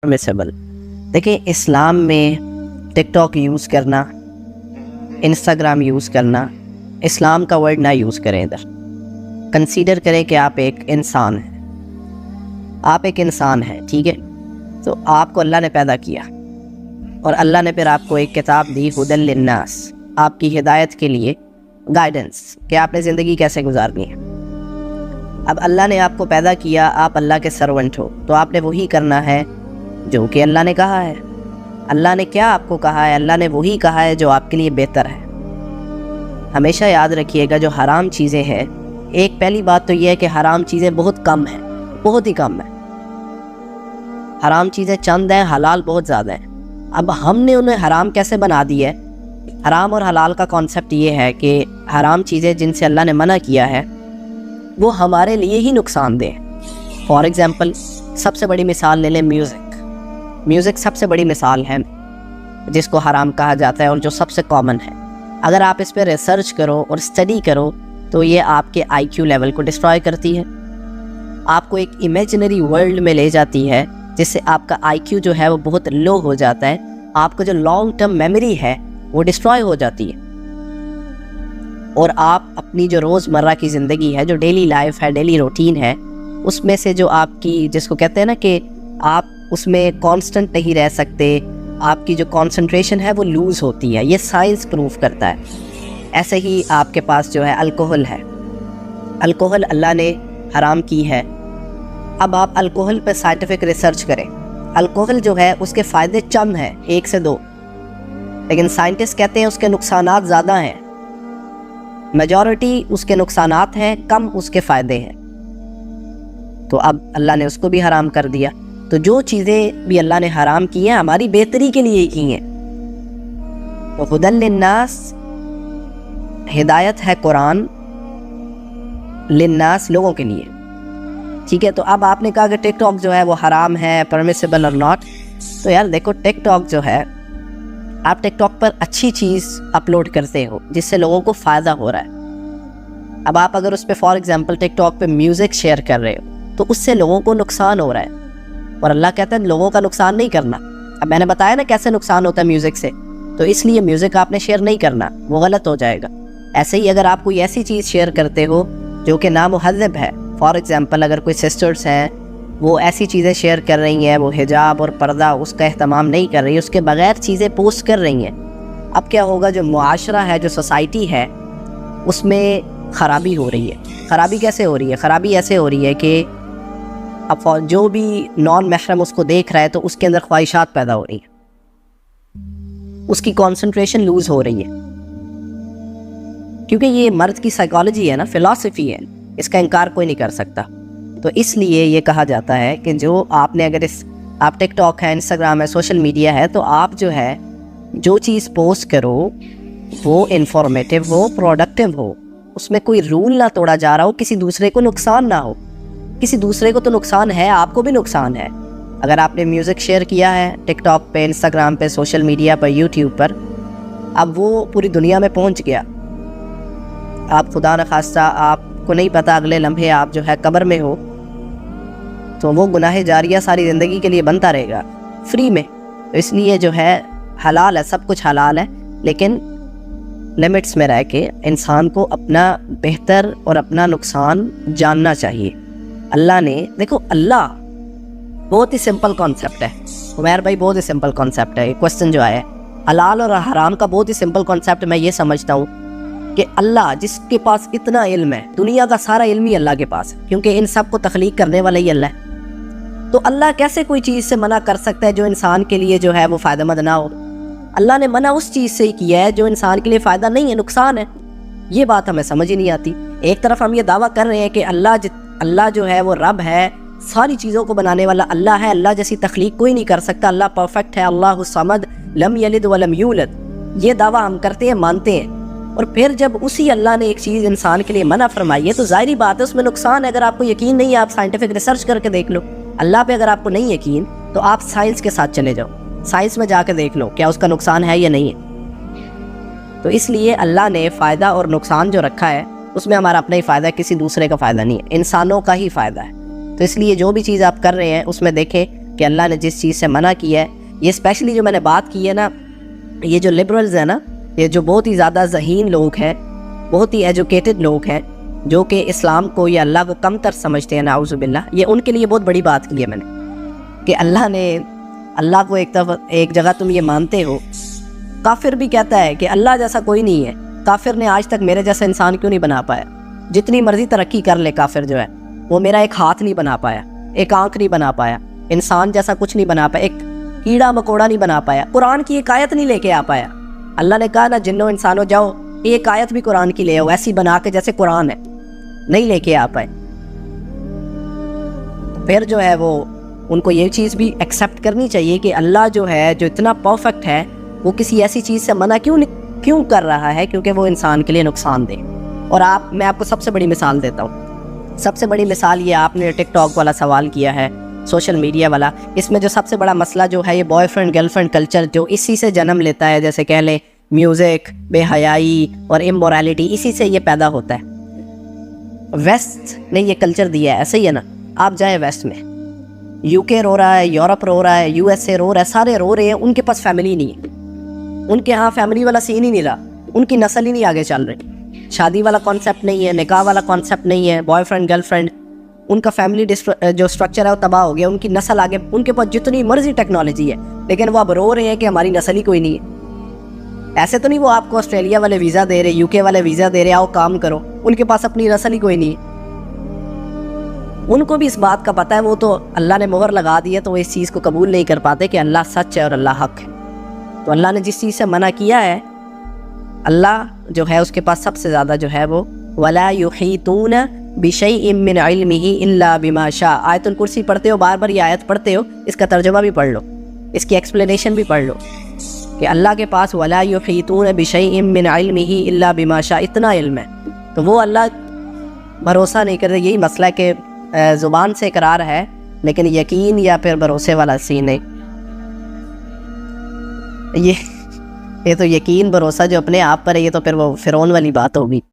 permissible. دیکھیں اسلام میں ٹک talk use کرنا، انسٹاگرام یوز کرنا، اسلام کا ورڈ نہ یوز کریں. ادھر کنسیڈر کریں کہ آپ ایک انسان ہیں، آپ ایک انسان ہیں، ٹھیک ہے؟ تو آپ کو اللہ نے پیدا کیا اور اللہ نے پھر آپ کو ایک کتاب دی، ہدی للناس، آپ کی ہدایت کے لیے، گائیڈنس کہ آپ نے زندگی کیسے گزارنی ہے. اب اللہ نے آپ کو پیدا کیا، آپ اللہ کے سرونٹ ہو، تو آپ نے وہی کرنا ہے جو کہ اللہ نے کہا ہے. اللہ نے کیا آپ کو کہا ہے؟ اللہ نے وہی کہا ہے جو آپ کے لیے بہتر ہے. ہمیشہ یاد رکھیے گا جو حرام چیزیں ہیں، ایک پہلی بات تو یہ ہے کہ حرام چیزیں بہت کم ہیں، بہت ہی کم ہیں. حرام چیزیں چند ہیں، حلال بہت زیادہ ہیں. اب ہم نے انہیں حرام کیسے بنا دی ہے؟ حرام اور حلال کا کانسیپٹ یہ ہے کہ حرام چیزیں جن سے اللہ نے منع کیا ہے وہ ہمارے لیے ہی نقصان دہ. فار ایگزامپل سب سے بڑی مثال لے لیں میوزک سب سے بڑی مثال ہے جس کو حرام کہا جاتا ہے اور جو سب سے کامن ہے. اگر آپ اس پہ ریسرچ کرو اور اسٹڈی کرو تو یہ آپ کے آئی کیو لیول کو ڈسٹرائے کرتی ہے، آپ کو ایک امیجنری ورلڈ میں لے جاتی ہے جس سے آپ کا آئی کیو جو ہے وہ بہت لو ہو جاتا ہے، آپ کا جو لانگ ٹرم میموری ہے وہ ڈسٹرائے ہو جاتی ہے، اور آپ اپنی جو روز مرہ کی زندگی ہے، جو ڈیلی لائف ہے، ڈیلی روٹین ہے، اس میں سے جو آپ کی، جس کو کہتے ہیں نا کہ آپ اس میں کانسٹنٹ نہیں رہ سکتے، آپ کی جو کانسنٹریشن ہے وہ لوز ہوتی ہے. یہ سائنس پروف کرتا ہے. ایسے ہی آپ کے پاس جو ہے الکوہل ہے، الکوہل اللہ نے حرام کی ہے. اب آپ الکوہل پہ سائنٹیفک ریسرچ کریں، الکوہل جو ہے اس کے فائدے چند ہیں، 1 سے 2، لیکن سائنٹسٹ کہتے ہیں اس کے نقصانات زیادہ ہیں. میجورٹی اس کے نقصانات ہیں، کم اس کے فائدے ہیں. تو اب اللہ نے اس کو بھی حرام کر دیا. تو جو چیزیں بھی اللہ نے حرام کی ہیں ہماری بہتری کے لیے ہی کی ہیں. تو ہدی للناس، ہدایت ہے قرآن، للناس لوگوں کے لیے، ٹھیک ہے؟ تو اب آپ نے کہا کہ ٹک ٹاک جو ہے وہ حرام ہے، پرمیسیبل اور ناٹ. تو یار دیکھو ٹک ٹاک جو ہے، آپ ٹک ٹاک پر اچھی چیز اپلوڈ کرتے ہو جس سے لوگوں کو فائدہ ہو رہا ہے. اب آپ اگر اس پہ فار ایگزامپل ٹک ٹاک پہ میوزک شیئر کر رہے ہو تو اس سے لوگوں کو نقصان ہو رہا ہے، اور اللہ کہتا ہے لوگوں کا نقصان نہیں کرنا. اب میں نے بتایا نا کیسے نقصان ہوتا ہے میوزک سے، تو اس لیے میوزک آپ نے شیئر نہیں کرنا، وہ غلط ہو جائے گا. ایسے ہی اگر آپ کوئی ایسی چیز شیئر کرتے ہو جو کہ نامہذب ہے، فار ایگزامپل اگر کوئی سسٹرز ہیں وہ ایسی چیزیں شیئر کر رہی ہیں، وہ حجاب اور پردہ اس کا اہتمام نہیں کر رہی، اس کے بغیر چیزیں پوسٹ کر رہی ہیں، اب کیا ہوگا؟ جو معاشرہ ہے، جو سوسائٹی ہے، اس میں خرابی ہو رہی ہے. خرابی کیسے ہو رہی ہے؟ خرابی ایسے ہو رہی ہے کہ اب جو بھی نان محرم اس کو دیکھ رہا ہے تو اس کے اندر خواہشات پیدا ہو رہی ہیں، اس کی کانسنٹریشن لوز ہو رہی ہے، کیونکہ یہ مرد کی سائیکالوجی ہے نا، فلسفی ہے، اس کا انکار کوئی نہیں کر سکتا. تو اس لیے یہ کہا جاتا ہے کہ جو آپ نے اگر آپ ٹک ٹاک ہے، انسٹاگرام ہے، سوشل میڈیا ہے، تو آپ جو ہے جو چیز پوسٹ کرو وہ انفارمیٹیو ہو، پروڈکٹیو ہو، اس میں کوئی رول نہ توڑا جا رہا ہو، کسی دوسرے کو نقصان نہ ہو. کسی دوسرے کو تو نقصان ہے، آپ کو بھی نقصان ہے. اگر آپ نے میوزک شیئر کیا ہے ٹک ٹاک پہ، انسٹاگرام پہ، سوشل میڈیا پر، یوٹیوب پر، اب وہ پوری دنیا میں پہنچ گیا، آپ خدا نخواستہ آپ کو نہیں پتہ اگلے لمحے آپ جو ہے قبر میں ہو، تو وہ گناہ جاریہ ساری زندگی کے لیے بنتا رہے گا فری میں. تو اس لیے جو ہے حلال ہے، سب کچھ حلال ہے، لیکن لمٹس میں رہ کے انسان کو اپنا بہتر اور اپنا نقصان جاننا چاہیے. اللہ نے دیکھو، اللہ بہت ہی سمپل کانسیپٹ ہے، عمیر بھائی بہت ہی سمپل کانسیپٹ ہے. یہ کوسچن جو آیا ہے حلال اور حرام کا، بہت ہی سمپل کانسیپٹ میں یہ سمجھتا ہوں کہ اللہ جس کے پاس اتنا علم ہے، دنیا کا سارا علم ہی اللہ کے پاس ہے، کیونکہ ان سب کو تخلیق کرنے والا ہی اللہ ہے. تو اللہ کیسے کوئی چیز سے منع کر سکتا ہے جو انسان کے لیے جو ہے وہ فائدہ مند نہ ہو؟ اللہ نے منع اس چیز سے ہی کیا ہے جو انسان کے لیے فائدہ نہیں ہے، نقصان ہے. یہ بات ہمیں سمجھ ہی نہیں آتی. ایک طرف ہم یہ دعویٰ کر رہے ہیں کہ اللہ جو ہے وہ رب ہے، ساری چیزوں کو بنانے والا اللہ ہے، اللہ جیسی تخلیق کوئی نہیں کر سکتا، اللہ پرفیکٹ ہے، اللہ الصمد لم یلد ولم یولد. یہ دعویٰ ہم کرتے ہیں، مانتے ہیں، اور پھر جب اسی اللہ نے ایک چیز انسان کے لیے منع فرمائی ہے تو ظاہری بات ہے اس میں نقصان ہے. اگر آپ کو یقین نہیں ہے آپ سائنٹیفک ریسرچ کر کے دیکھ لو. اللہ پہ اگر آپ کو نہیں یقین تو آپ سائنس کے ساتھ چلے جاؤ، سائنس میں جا کے دیکھ لو کیا اس کا نقصان ہے یا نہیں ہے. تو اس لیے اللہ نے فائدہ اور نقصان جو رکھا ہے اس میں ہمارا اپنا ہی فائدہ ہے، کسی دوسرے کا فائدہ نہیں ہے، انسانوں کا ہی فائدہ ہے. تو اس لیے جو بھی چیز آپ کر رہے ہیں اس میں دیکھیں کہ اللہ نے جس چیز سے منع کیا ہے، یہ اسپیشلی جو میں نے بات کی ہے نا، یہ جو لبرلز ہیں نا، یہ جو بہت ہی زیادہ ذہین لوگ ہیں، بہت ہی ایجوکیٹڈ لوگ ہیں، جو کہ اسلام کو یا اللہ کو کم تر سمجھتے ہیں، نعوذ باللہ، یہ ان کے لیے بہت بڑی بات کی ہے میں نے، کہ اللہ کو ایک جگہ تم یہ مانتے ہو۔ کافر بھی کہتا ہے کہ اللہ جیسا کوئی نہیں ہے، کافر نے آج تک میرے جیسا انسان کیوں نہیں بنا پایا؟ جتنی مرضی ترقی کر لے کافر جو ہے، وہ میرا ایک ہاتھ نہیں بنا پایا، ایک آنکھ نہیں بنا پایا، انسان جیسا کچھ نہیں بنا پایا، ایک کیڑا مکوڑا نہیں بنا پایا، قرآن کی ایک آیت نہیں لے کے آ پایا۔ اللہ نے کہا نا جنوں انسانوں جاؤ ایک آیت بھی قرآن کی لے آؤ ایسی بنا کے جیسے قرآن ہے، نہیں لے کے آ پائے۔ پھر جو ہے وہ ان کو یہ چیز بھی ایکسیپٹ کرنی چاہیے کہ اللہ جو ہے، جو اتنا پرفیکٹ ہے، وہ کسی ایسی چیز سے منع کیوں کر رہا ہے؟ کیونکہ وہ انسان کے لیے نقصان دہ۔ اور میں آپ کو سب سے بڑی مثال دیتا ہوں، سب سے بڑی مثال یہ، آپ نے ٹک ٹاک والا سوال کیا ہے، سوشل میڈیا والا، اس میں جو سب سے بڑا مسئلہ جو ہے، یہ boy friend girl friend culture جو اسی سے جنم لیتا ہے، جیسے کہہ لیں میوزک، بے حیائی اور امورالٹی، اسی سے یہ پیدا ہوتا ہے۔ ویسٹ نے یہ کلچر دیا ہے، ایسے ہی ہے نا، آپ جائیں ویسٹ میں، یو کے رو رہا ہے، یورپ رو رہا ہے، یو ایس اے رو رہا ہے، سارے رو رہے ہیں، ان کے پاس فیملی نہیں ہے، ان کے ہاں فیملی والا سین ہی نہیں رہا، ان کی نسل ہی نہیں آگے چل رہی، شادی والا کانسیپٹ نہیں ہے، نکاح والا کانسیپٹ نہیں ہے، بوائے فرینڈ گرل فرینڈ، ان کا فیملی جو اسٹرکچر ہے وہ تباہ ہو گیا، ان کی نسل آگے، ان کے پاس جتنی مرضی ٹیکنالوجی ہے، لیکن وہ اب رو رہے ہیں کہ ہماری نسل ہی کوئی نہیں ہے۔ ایسے تو نہیں وہ آپ کو آسٹریلیا والے ویزا دے رہے، یو کے والے ویزا دے رہے، آؤ کام کرو، ان کے پاس اپنی نسل ہی کوئی نہیں ہے۔ ان کو بھی اس بات کا پتہ ہے، وہ تو اللہ نے مہر لگا دی ہے، تو وہ اس چیز کو قبول نہیں کر پاتے کہ اللہ سچ ہے اور اللہ حق ہے۔ تو اللہ نے جس چیز سے منع کیا ہے، اللہ جو ہے اس کے پاس سب سے زیادہ جو ہے وہ وَلَا يُحِيطُونَ بِشَيْءٍ مِّنْ عِلْمِهِ إِلَّا بِمَا شَاءَ۔ آیت الکرسی پڑھتے ہو، بار بار یہ آیت پڑھتے ہو، اس کا ترجمہ بھی پڑھ لو، اس کی ایکسپلینیشن بھی پڑھ لو کہ اللہ کے پاس وَلَا يُحِيطُونَ بِشَيْءٍ مِّنْ عِلْمِهِ إِلَّا بِمَا شَاءَ، اتنا علم ہے، تو وہ اللہ بھروسہ نہیں کرتے۔ یہی مسئلہ کہ زبان سے اقرار ہے لیکن یقین یا پھر بھروسے والا سین نہیں، یہ تو یقین بھروسہ جو اپنے آپ پر ہے، یہ تو پھر وہ فرعون والی بات ہوگی۔